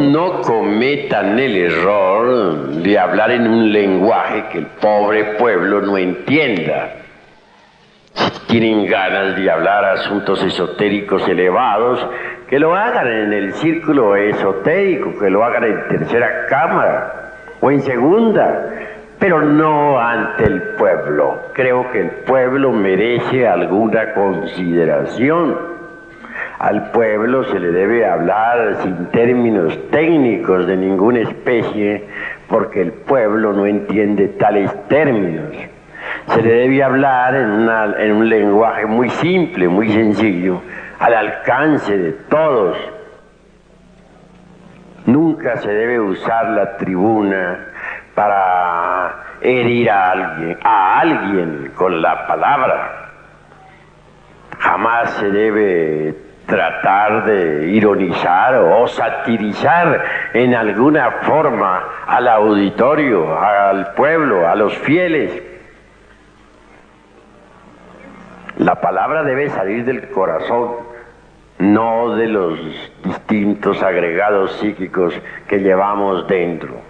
No cometan el error de hablar en un lenguaje que el pobre pueblo no entienda. Si tienen ganas de hablar asuntos esotéricos elevados, que lo hagan en el círculo esotérico, que lo hagan en tercera cámara o en segunda, pero no ante el pueblo. Creo que el pueblo merece alguna consideración. Al pueblo se le debe hablar sin términos técnicos de ninguna especie, porque el pueblo no entiende tales términos. Se le debe hablar en un lenguaje muy simple, muy sencillo, al alcance de todos. Nunca se debe usar la tribuna para herir a alguien con la palabra. Jamás se debe tratar de ironizar o satirizar en alguna forma al auditorio, al pueblo, a los fieles. La palabra debe salir del corazón, no de los distintos agregados psíquicos que llevamos dentro.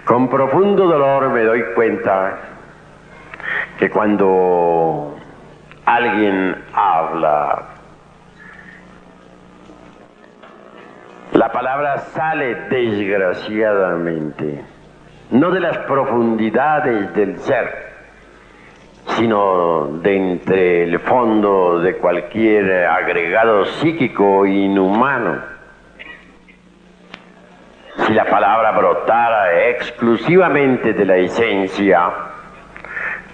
Con profundo dolor me doy cuenta que cuando alguien habla, la palabra sale desgraciadamente, no de las profundidades del ser, sino de entre el fondo de cualquier agregado psíquico inhumano. Si la palabra brotara exclusivamente de la esencia,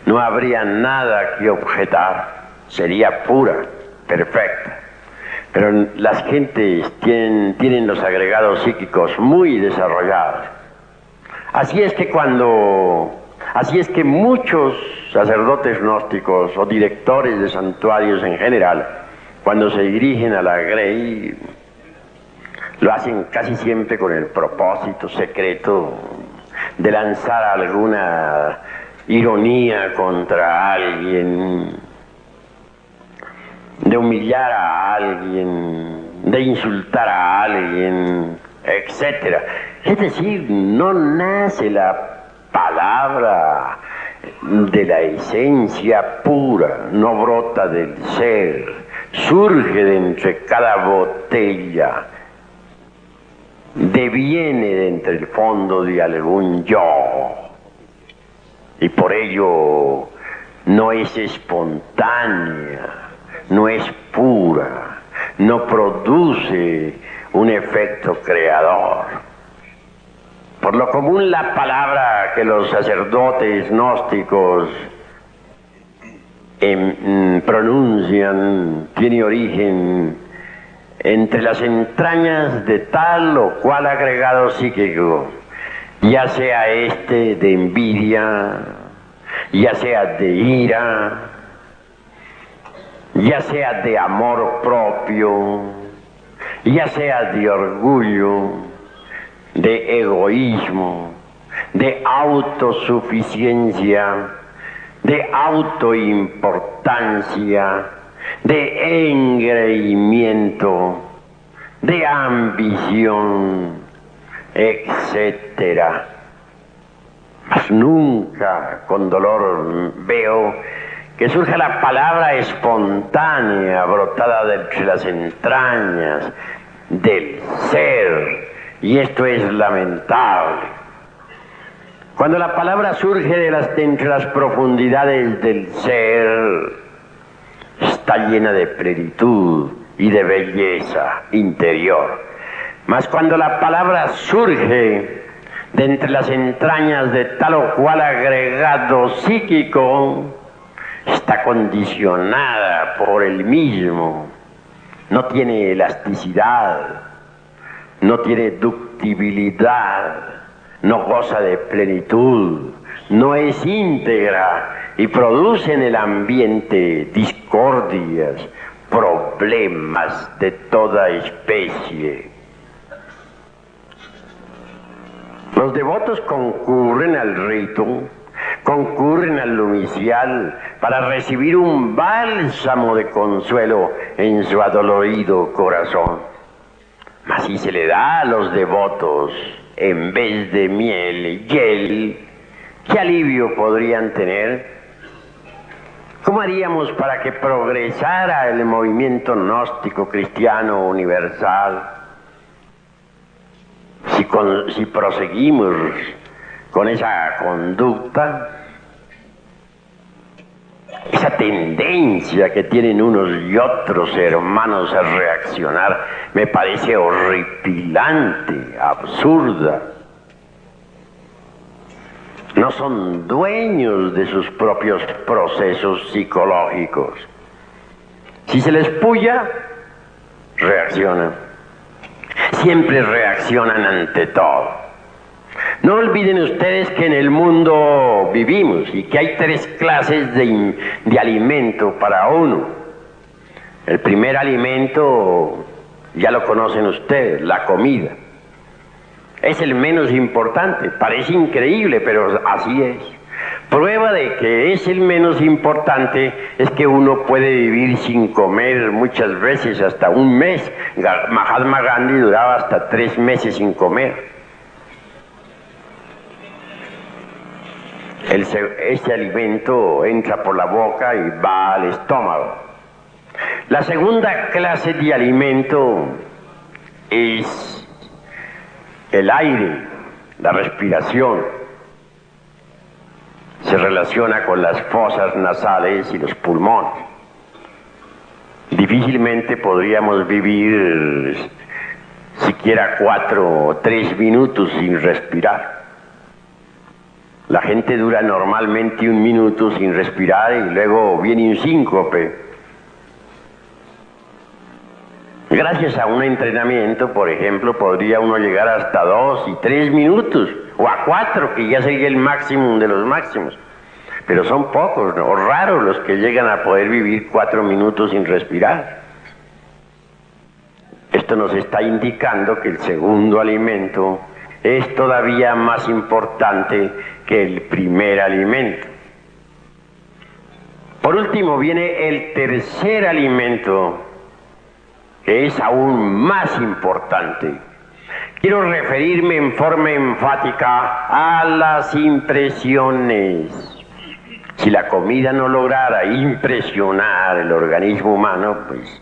no habría nada que objetar, sería pura, perfecta. Pero las gentes tienen los agregados psíquicos muy desarrollados. Así es que muchos sacerdotes gnósticos o directores de santuarios en general, cuando se dirigen a la Grey, lo hacen casi siempre con el propósito secreto de lanzar alguna ironía contra alguien, de humillar a alguien, de insultar a alguien, etc. Es decir, no nace la palabra de la esencia pura, no brota del ser, surge de entre cada botella, deviene de entre el fondo de algún yo, y por ello no es espontánea, no es pura, no produce un efecto creador. Por lo común, la palabra que los sacerdotes gnósticos pronuncian tiene origen entre las entrañas de tal o cual agregado psíquico, ya sea este de envidia, ya sea de ira, ya sea de amor propio, ya sea de orgullo, de egoísmo, de autosuficiencia, de autoimportancia, de engreimiento, de ambición, etc. Mas nunca con dolor veo que surja la palabra espontánea, brotada de entre las entrañas del ser, y esto es lamentable. Cuando la palabra surge de entre las profundidades del ser, está llena de plenitud y de belleza interior. Mas cuando la palabra surge de entre las entrañas de tal o cual agregado psíquico, está condicionada por el mismo, no tiene elasticidad, no tiene ductibilidad, no goza de plenitud, no es íntegra y produce en el ambiente discordias, problemas de toda especie. Los devotos concurren al rito, concurren al lumicial para recibir un bálsamo de consuelo en su adolorido corazón. Mas si se le da a los devotos en vez de miel, hiel, ¿qué alivio podrían tener? ¿Cómo haríamos para que progresara el movimiento gnóstico cristiano universal? Si proseguimos con esa conducta, esa tendencia que tienen unos y otros hermanos a reaccionar, me parece horripilante, absurda. No son dueños de sus propios procesos psicológicos. Si se les puya, reaccionan. Siempre reaccionan ante todo. No olviden ustedes que en el mundo vivimos y que hay 3 clases de alimento para uno. El primer alimento, ya lo conocen ustedes, la comida. Es el menos importante, parece increíble, pero así es. Prueba de que es el menos importante es que uno puede vivir sin comer muchas veces hasta un mes. Mahatma Gandhi duraba hasta 3 meses sin comer. Ese alimento entra por la boca y va al estómago. La segunda clase de alimento es el aire, la respiración. Se relaciona con las fosas nasales y los pulmones. Difícilmente podríamos vivir siquiera 4 o 3 minutos sin respirar. La gente dura normalmente 1 minuto sin respirar y luego viene un síncope. Gracias a un entrenamiento, por ejemplo, podría uno llegar hasta 2 y 3 minutos, o a 4, que ya sería el máximo de los máximos. Pero son pocos, ¿no? O raros los que llegan a poder vivir 4 minutos sin respirar. Esto nos está indicando que el segundo alimento es todavía más importante que el primer alimento. Por último viene el tercer alimento, que es aún más importante. Quiero referirme en forma enfática a las impresiones. Si la comida no lograra impresionar el organismo humano, pues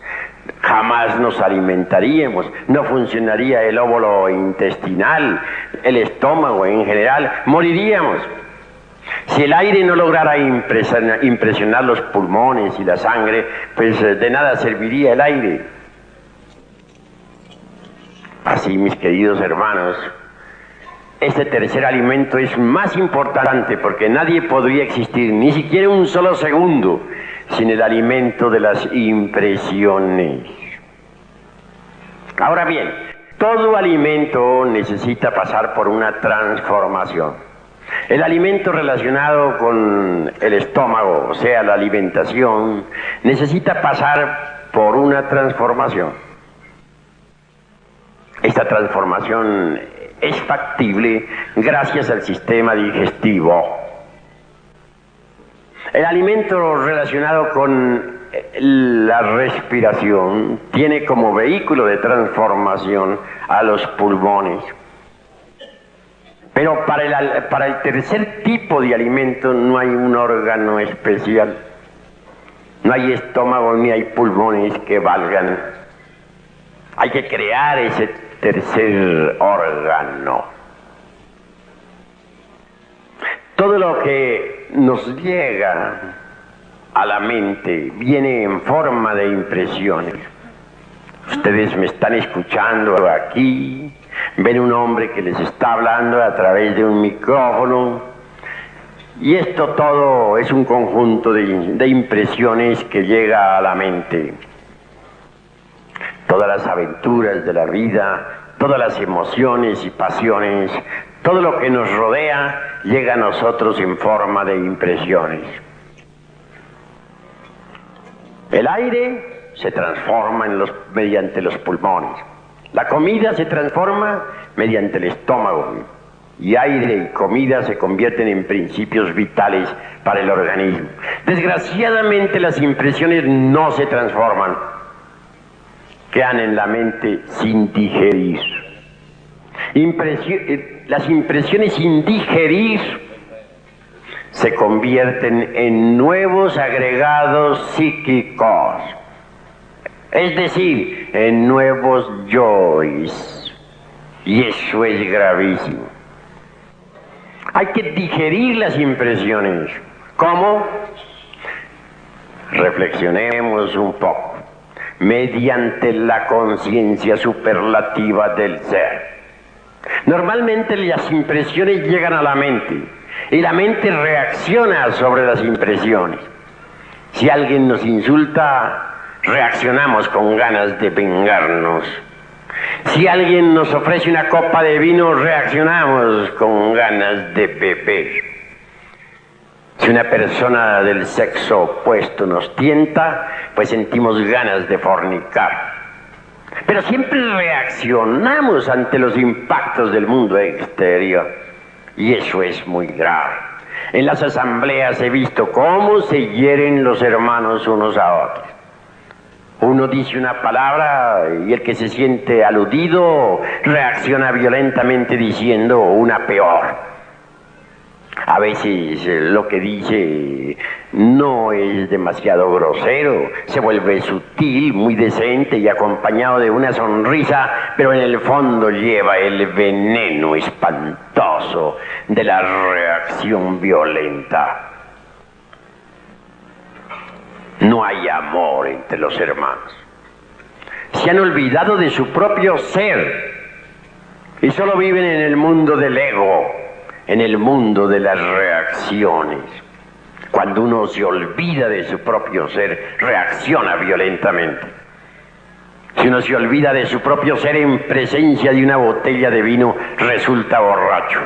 jamás nos alimentaríamos, no funcionaría el óvulo intestinal, el estómago en general, moriríamos. Si el aire no lograra impresionar los pulmones y la sangre, pues de nada serviría el aire. Así, mis queridos hermanos, este tercer alimento es más importante porque nadie podría existir, ni siquiera un solo segundo, sin el alimento de las impresiones. Ahora bien, todo alimento necesita pasar por una transformación. El alimento relacionado con el estómago, o sea, la alimentación, necesita pasar por una transformación. Esta transformación es factible gracias al sistema digestivo. El alimento relacionado con la respiración tiene como vehículo de transformación a los pulmones. Pero para el tercer tipo de alimento no hay un órgano especial. No hay estómago ni hay pulmones que valgan. Hay que crear ese tercer órgano. Todo lo que nos llega a la mente viene en forma de impresiones. Ustedes me están escuchando aquí, ven un hombre que les está hablando a través de un micrófono, y esto todo es un conjunto de impresiones que llega a la mente. Todas las aventuras de la vida, todas las emociones y pasiones, todo lo que nos rodea llega a nosotros en forma de impresiones. El aire se transforma mediante los pulmones. La comida se transforma mediante el estómago. Y aire y comida se convierten en principios vitales para el organismo. Desgraciadamente las impresiones no se transforman. quedan en la mente sin digerir. Las impresiones sin digerir se convierten en nuevos agregados psíquicos, es decir, en nuevos yoes, y eso es gravísimo. Hay que digerir las impresiones. ¿Cómo? Reflexionemos un poco. Mediante la conciencia superlativa del ser. Normalmente las impresiones llegan a la mente y la mente reacciona sobre las impresiones. Si alguien nos insulta, reaccionamos con ganas de vengarnos. Si alguien nos ofrece una copa de vino, reaccionamos con ganas de beber. Si una persona del sexo opuesto nos tienta, pues sentimos ganas de fornicar. Pero siempre reaccionamos ante los impactos del mundo exterior, y eso es muy grave. En las asambleas he visto cómo se hieren los hermanos unos a otros. Uno dice una palabra y el que se siente aludido reacciona violentamente diciendo una peor. A veces lo que dice no es demasiado grosero, se vuelve sutil, muy decente y acompañado de una sonrisa, pero en el fondo lleva el veneno espantoso de la reacción violenta. No hay amor entre los hermanos. Se han olvidado de su propio ser y solo viven en el mundo del ego, en el mundo de las reacciones. Cuando uno se olvida de su propio ser, reacciona violentamente. Si uno se olvida de su propio ser en presencia de una botella de vino, resulta borracho.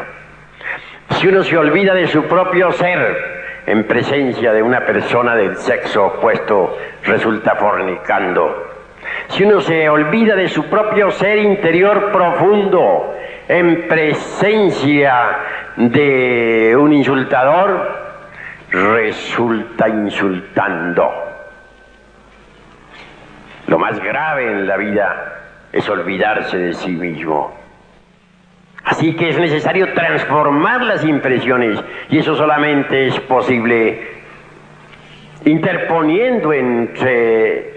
Si uno se olvida de su propio ser en presencia de una persona del sexo opuesto, resulta fornicando. Si uno se olvida de su propio ser interior profundo en presencia de un insultador, resulta insultando. Lo más grave en la vida es olvidarse de sí mismo. Así que es necesario transformar las impresiones, y eso solamente es posible interponiendo entre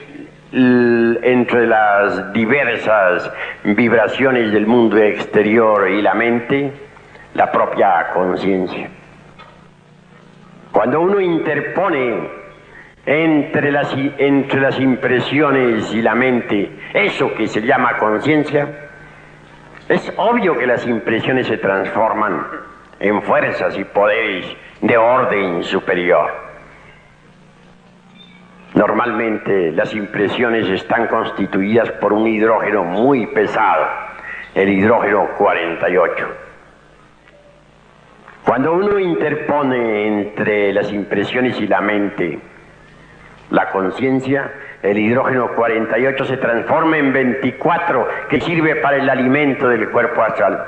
las diversas vibraciones del mundo exterior y la mente, la propia conciencia. Cuando uno interpone entre las impresiones y la mente eso que se llama conciencia, es obvio que las impresiones se transforman en fuerzas y poderes de orden superior. Normalmente las impresiones están constituidas por un hidrógeno muy pesado, el hidrógeno 48. Cuando uno interpone entre las impresiones y la mente la conciencia, el hidrógeno 48 se transforma en 24, que sirve para el alimento del cuerpo astral.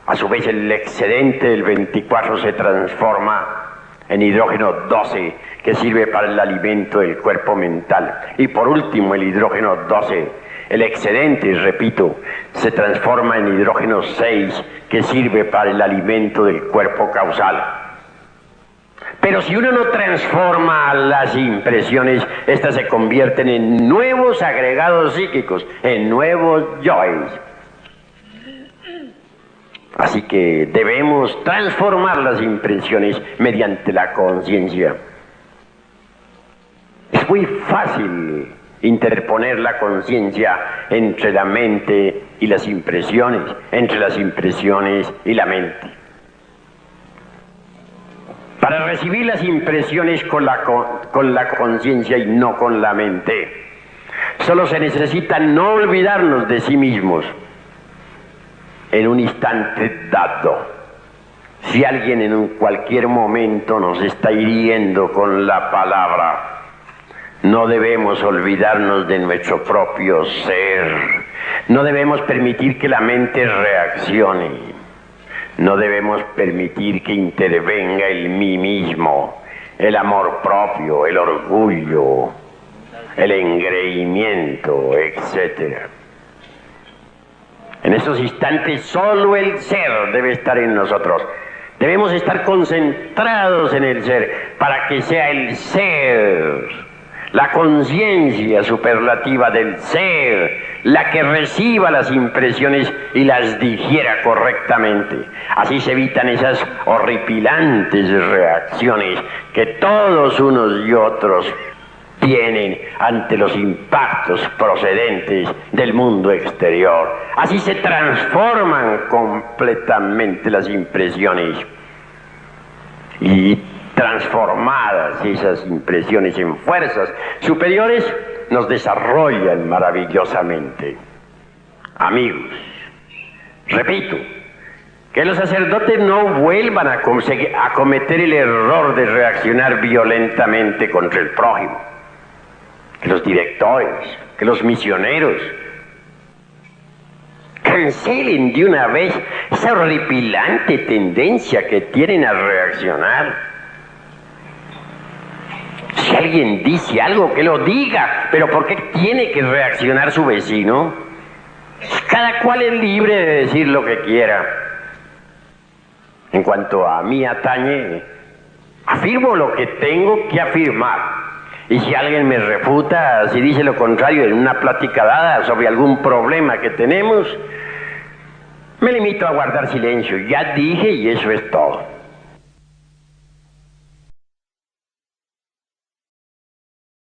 A su vez, el excedente del 24 se transforma en hidrógeno 12, que sirve para el alimento del cuerpo mental. Y por último, el hidrógeno 12, el excedente, repito, se transforma en hidrógeno 6, que sirve para el alimento del cuerpo causal. Pero si uno no transforma las impresiones, estas se convierten en nuevos agregados psíquicos, en nuevos yoes. Así que debemos transformar las impresiones mediante la conciencia. Es muy fácil interponer la conciencia entre la mente y las impresiones, entre las impresiones y la mente. Para recibir las impresiones con la conciencia y no con la mente, solo se necesita no olvidarnos de sí mismos en un instante dado. Si alguien en cualquier momento nos está hiriendo con la palabra, no debemos olvidarnos de nuestro propio ser. No debemos permitir que la mente reaccione. No debemos permitir que intervenga el mí mismo, el amor propio, el orgullo. el engreimiento, etc. En esos instantes solo el ser debe estar en nosotros. Debemos estar concentrados en el ser para que sea el ser, la conciencia superlativa del ser, la que reciba las impresiones y las digiera correctamente. Así se evitan esas horripilantes reacciones que todos unos y otros tienen ante los impactos procedentes del mundo exterior. Así se transforman completamente las impresiones y transformadas esas impresiones en fuerzas superiores nos desarrollan maravillosamente. Amigos, repito, que los sacerdotes no vuelvan a cometer el error de reaccionar violentamente contra el prójimo. Que los directores, que los misioneros cancelen de una vez esa horripilante tendencia que tienen a reaccionar. Si alguien dice algo, que lo diga, pero ¿por qué tiene que reaccionar su vecino? Cada cual es libre de decir lo que quiera. En cuanto a mí atañe, afirmo lo que tengo que afirmar. Y si alguien me refuta, si dice lo contrario en una plática dada sobre algún problema que tenemos, me limito a guardar silencio. Ya dije y eso es todo.